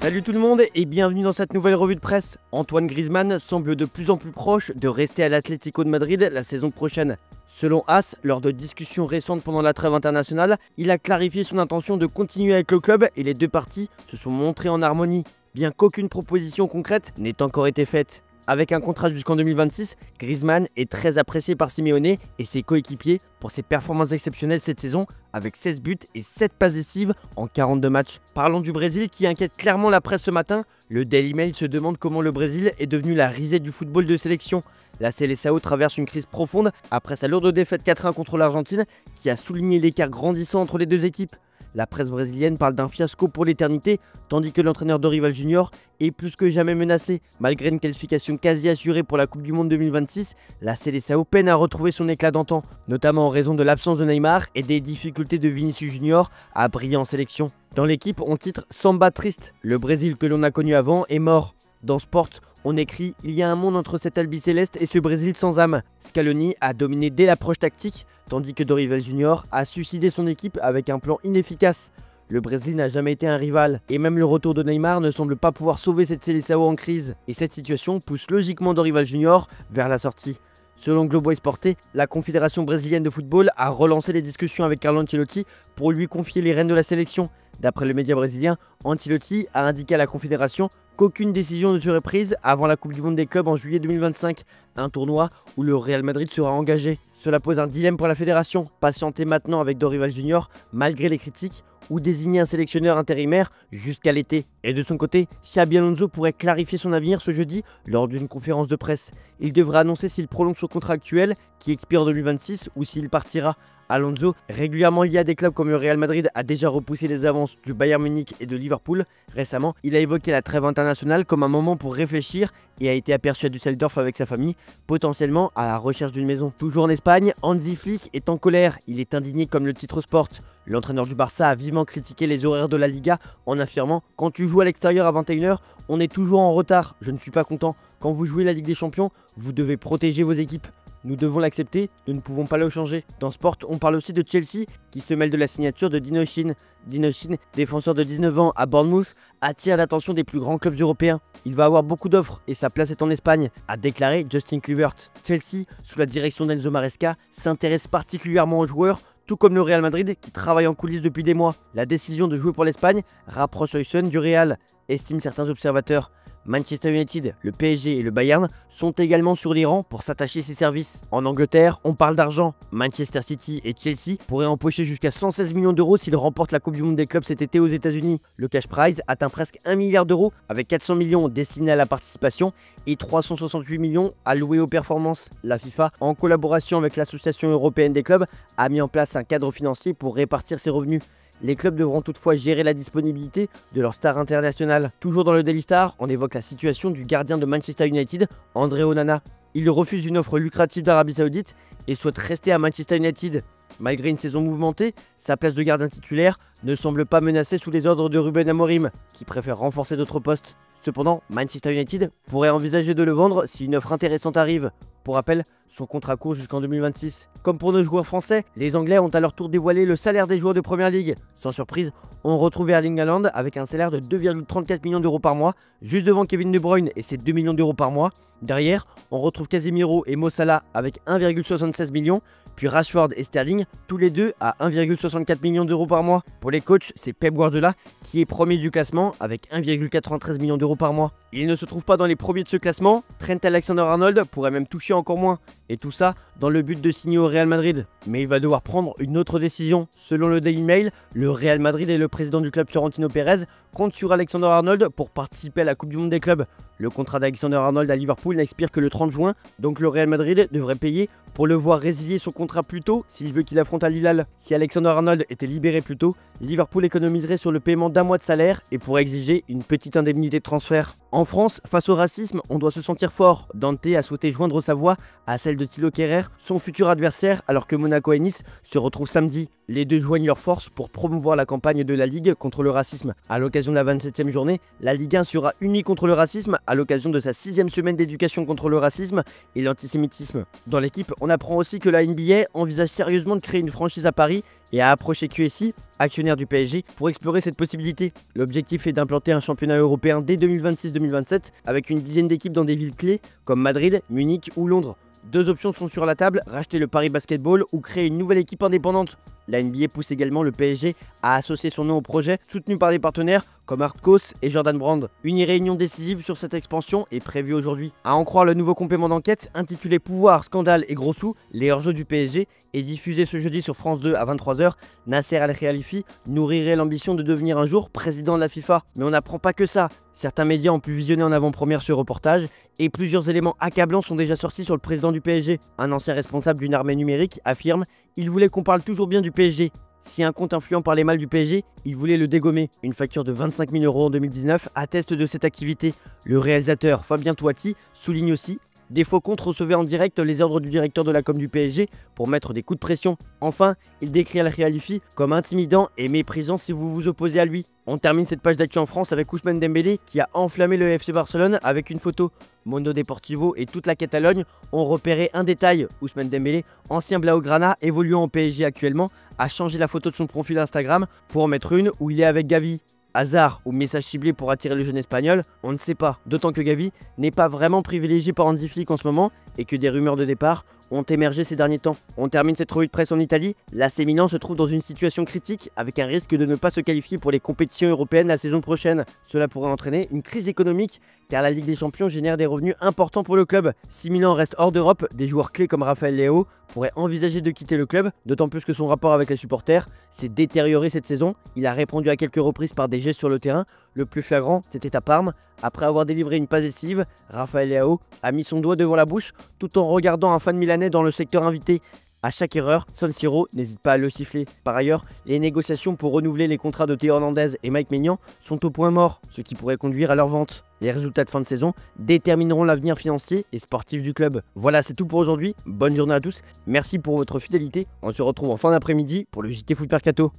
Salut tout le monde et bienvenue dans cette nouvelle revue de presse. Antoine Griezmann semble de plus en plus proche de rester à l'Atlético de Madrid la saison prochaine. Selon AS, lors de discussions récentes pendant la trêve internationale, il a clarifié son intention de continuer avec le club et les deux parties se sont montrées en harmonie, bien qu'aucune proposition concrète n'ait encore été faite. Avec un contrat jusqu'en 2026, Griezmann est très apprécié par Simeone et ses coéquipiers pour ses performances exceptionnelles cette saison avec 16 buts et 7 passes décisives en 42 matchs. Parlons du Brésil qui inquiète clairement la presse ce matin. Le Daily Mail se demande comment le Brésil est devenu la risée du football de sélection. La Seleção traverse une crise profonde après sa lourde défaite 4-1 contre l'Argentine qui a souligné l'écart grandissant entre les deux équipes. La presse brésilienne parle d'un fiasco pour l'éternité, tandis que l'entraîneur Dorival Junior est plus que jamais menacé. Malgré une qualification quasi assurée pour la Coupe du Monde 2026, la Seleção peine à retrouver son éclat d'antan, notamment en raison de l'absence de Neymar et des difficultés de Vinicius Junior à briller en sélection. Dans l'équipe, on titre Samba triste, le Brésil que l'on a connu avant est mort. Dans Sport, on écrit « Il y a un monde entre cet albicéleste et ce Brésil sans âme ». Scaloni a dominé dès l'approche tactique, tandis que Dorival Junior a suicidé son équipe avec un plan inefficace. Le Brésil n'a jamais été un rival, et même le retour de Neymar ne semble pas pouvoir sauver cette Seleção en crise. Et cette situation pousse logiquement Dorival Junior vers la sortie. Selon Globo Esporte, la Confédération brésilienne de football a relancé les discussions avec Carlo Ancelotti pour lui confier les rênes de la sélection. D'après le média brésilien, Ancelotti a indiqué à la Confédération qu'aucune décision ne serait prise avant la Coupe du Monde des clubs en juillet 2025, un tournoi où le Real Madrid sera engagé. Cela pose un dilemme pour la fédération, patienter maintenant avec Dorival Junior malgré les critiques ou désigner un sélectionneur intérimaire jusqu'à l'été. Et de son côté, Xabi Alonso pourrait clarifier son avenir ce jeudi lors d'une conférence de presse. Il devra annoncer s'il prolonge son contrat actuel qui expire en 2026 ou s'il partira. Alonso, régulièrement lié à des clubs comme le Real Madrid, a déjà repoussé les avances du Bayern Munich et de Liverpool. Récemment, il a évoqué la trêve internationale comme un moment pour réfléchir et a été aperçu à Düsseldorf avec sa famille, potentiellement à la recherche d'une maison. Toujours en Espagne, Hansi Flick est en colère, il est indigné comme le titre Sport. L'entraîneur du Barça a vivement critiqué les horaires de la Liga en affirmant « Quand tu joues à l'extérieur à 21 h, on est toujours en retard, je ne suis pas content. Quand vous jouez la Ligue des Champions, vous devez protéger vos équipes. Nous devons l'accepter, nous ne pouvons pas le changer. » Dans Sport, on parle aussi de Chelsea qui se mêle de la signature de Dino Shin. Dino Shin, défenseur de 19 ans à Bournemouth, attire l'attention des plus grands clubs européens. Il va avoir beaucoup d'offres et sa place est en Espagne, a déclaré Justin Kluivert. Chelsea, sous la direction d'Enzo Maresca, s'intéresse particulièrement aux joueurs, tout comme le Real Madrid qui travaille en coulisses depuis des mois. La décision de jouer pour l'Espagne rapproche Oysén du Real, estiment certains observateurs. Manchester United, le PSG et le Bayern sont également sur les rangs pour s'attacher ses services. En Angleterre, on parle d'argent. Manchester City et Chelsea pourraient empocher jusqu'à 116 millions d'euros s'ils remportent la Coupe du Monde des clubs cet été aux États-Unis. Le cash prize atteint presque 1 milliard d'euros avec 400 millions destinés à la participation et 368 millions alloués aux performances. La FIFA, en collaboration avec l'Association européenne des clubs, a mis en place un cadre financier pour répartir ses revenus. Les clubs devront toutefois gérer la disponibilité de leurs stars internationales. Toujours dans le Daily Star, on évoque la situation du gardien de Manchester United, André Onana. Il refuse une offre lucrative d'Arabie Saoudite et souhaite rester à Manchester United. Malgré une saison mouvementée, sa place de gardien titulaire ne semble pas menacée sous les ordres de Ruben Amorim, qui préfère renforcer d'autres postes. Cependant, Manchester United pourrait envisager de le vendre si une offre intéressante arrive. Pour rappel, son contrat court jusqu'en 2026. Comme pour nos joueurs français, les Anglais ont à leur tour dévoilé le salaire des joueurs de Première Ligue. Sans surprise, on retrouve Erling Haaland avec un salaire de 2,34 millions d'euros par mois, juste devant Kevin De Bruyne et ses 2 millions d'euros par mois. Derrière, on retrouve Casemiro et Mo Salah avec 1,76 millions, puis Rashford et Sterling, tous les deux à 1,64 millions d'euros par mois. Pour les coachs, c'est Pep Guardiola qui est premier du classement avec 1,93 millions d'euros par mois. Il ne se trouve pas dans les premiers de ce classement, Trent Alexander-Arnold pourrait même toucher encore moins. Et tout ça dans le but de signer au Real Madrid. Mais il va devoir prendre une autre décision. Selon le Daily Mail, le Real Madrid et le président du club Florentino Pérez comptent sur Alexander-Arnold pour participer à la Coupe du Monde des clubs. Le contrat d'Alexander-Arnold à Liverpool n'expire que le 30 juin, donc le Real Madrid devrait payer pour le voir résilier son contrat plus tôt s'il veut qu'il affronte Al Hilal. Si Alexander-Arnold était libéré plus tôt, Liverpool économiserait sur le paiement d'un mois de salaire et pourrait exiger une petite indemnité de transfert. En France, face au racisme, on doit se sentir fort. Dante a souhaité joindre sa voix à celle de Thilo Kehrer, son futur adversaire, alors que Monaco et Nice se retrouvent samedi. Les deux joignent leurs forces pour promouvoir la campagne de la Ligue contre le racisme. À l'occasion de la 27e journée, la Ligue 1 sera unie contre le racisme à l'occasion de sa 6e semaine d'éducation contre le racisme et l'antisémitisme. Dans l'équipe, on apprend aussi que la NBA envisage sérieusement de créer une franchise à Paris et a approché QSI, actionnaire du PSG, pour explorer cette possibilité. L'objectif est d'implanter un championnat européen dès 2026-2027 avec une dizaine d'équipes dans des villes clés comme Madrid, Munich ou Londres. Deux options sont sur la table, racheter le Paris Basketball ou créer une nouvelle équipe indépendante. La NBA pousse également le PSG à associer son nom au projet, soutenu par des partenaires comme Arcos et Jordan Brand. Une réunion décisive sur cette expansion est prévue aujourd'hui. À en croire le nouveau complément d'enquête intitulé Pouvoir, Scandale et Gros Sous, les hors-jeux du PSG, est diffusé ce jeudi sur France 2 à 23 h. Nasser Al-Khelaifi nourrirait l'ambition de devenir un jour président de la FIFA. Mais on n'apprend pas que ça. Certains médias ont pu visionner en avant-première ce reportage et plusieurs éléments accablants sont déjà sortis sur le président du PSG. Un ancien responsable d'une armée numérique affirme « Il voulait qu'on parle toujours bien du PSG ». Si un compte influent parlait mal du PSG, il voulait le dégommer. Une facture de 25 000 € en 2019 atteste de cette activité. Le réalisateur Fabien Toiti souligne aussi des faux comptes recevaient en direct les ordres du directeur de la com du PSG pour mettre des coups de pression. Enfin, il décrit Al-Khelaifi comme intimidant et méprisant si vous vous opposez à lui. On termine cette page d'actu en France avec Ousmane Dembélé qui a enflammé le FC Barcelone avec une photo. Mundo Deportivo et toute la Catalogne ont repéré un détail. Ousmane Dembélé, ancien Blaugrana évoluant au PSG actuellement, a changé la photo de son profil Instagram pour en mettre une où il est avec Gavi. Hasard ou message ciblé pour attirer le jeune espagnol, on ne sait pas, d'autant que Gavi n'est pas vraiment privilégié par Hansi Flick en ce moment et que des rumeurs de départ ont émergé ces derniers temps. On termine cette revue de presse en Italie. L'AC Milan se trouve dans une situation critique avec un risque de ne pas se qualifier pour les compétitions européennes la saison prochaine. Cela pourrait entraîner une crise économique car la Ligue des Champions génère des revenus importants pour le club. Si Milan reste hors d'Europe, des joueurs clés comme Rafael Leao pourraient envisager de quitter le club, d'autant plus que son rapport avec les supporters s'est détérioré cette saison. Il a répondu à quelques reprises par des gestes sur le terrain. Le plus flagrant, c'était à Parme. Après avoir délivré une passe décisive, Rafael Leao a mis son doigt devant la bouche tout en regardant un fan milanais dans le secteur invité. À chaque erreur, San Siro n'hésite pas à le siffler. Par ailleurs, les négociations pour renouveler les contrats de Théo Hernandez et Mike Maignan sont au point mort, ce qui pourrait conduire à leur vente. Les résultats de fin de saison détermineront l'avenir financier et sportif du club. Voilà, c'est tout pour aujourd'hui. Bonne journée à tous. Merci pour votre fidélité. On se retrouve en fin d'après-midi pour le JT Foot Mercato.